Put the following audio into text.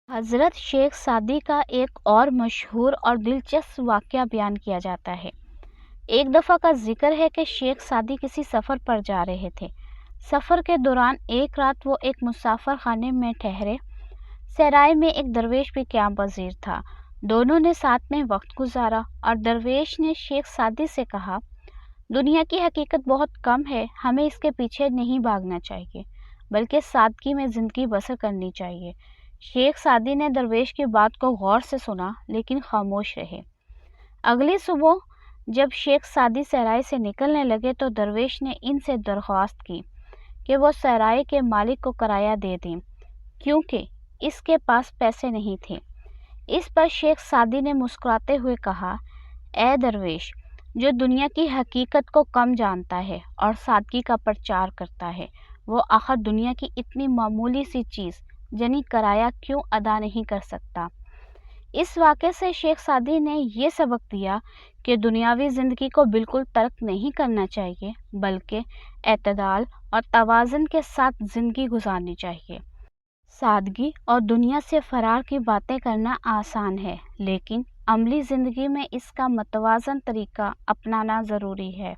حضرت شیخ سعدی کا ایک اور مشہور اور دلچسپ واقعہ بیان کیا جاتا ہے۔ ایک دفعہ کا ذکر ہے کہ شیخ سعدی کسی سفر پر جا رہے تھے۔ سفر کے دوران ایک رات وہ ایک مسافر خانے میں ٹھہرے۔ سرائے میں ایک درویش بھی قیام پذیر تھا۔ دونوں نے ساتھ میں وقت گزارا اور درویش نے شیخ سعدی سے کہا، دنیا کی حقیقت بہت کم ہے، ہمیں اس کے پیچھے نہیں بھاگنا چاہیے بلکہ سادگی میں زندگی بسر کرنی چاہیے۔ شیخ سعدی نے درویش کی بات کو غور سے سنا لیکن خاموش رہے۔ اگلی صبح جب شیخ سعدی سرائے سے نکلنے لگے تو درویش نے ان سے درخواست کی کہ وہ سرائے کے مالک کو کرایہ دے دیں کیونکہ اس کے پاس پیسے نہیں تھے۔ اس پر شیخ سعدی نے مسکراتے ہوئے کہا، اے درویش، جو دنیا کی حقیقت کو کم جانتا ہے اور سادگی کا پرچار کرتا ہے، وہ آخر دنیا کی اتنی معمولی سی چیز یعنی کرایہ کیوں ادا نہیں کر سکتا؟ اس واقعے سے شیخ سعدی نے یہ سبق دیا کہ دنیاوی زندگی کو بالکل ترک نہیں کرنا چاہیے بلکہ اعتدال اور توازن کے ساتھ زندگی گزارنی چاہیے۔ سادگی اور دنیا سے فرار کی باتیں کرنا آسان ہے لیکن عملی زندگی میں اس کا متوازن طریقہ اپنانا ضروری ہے۔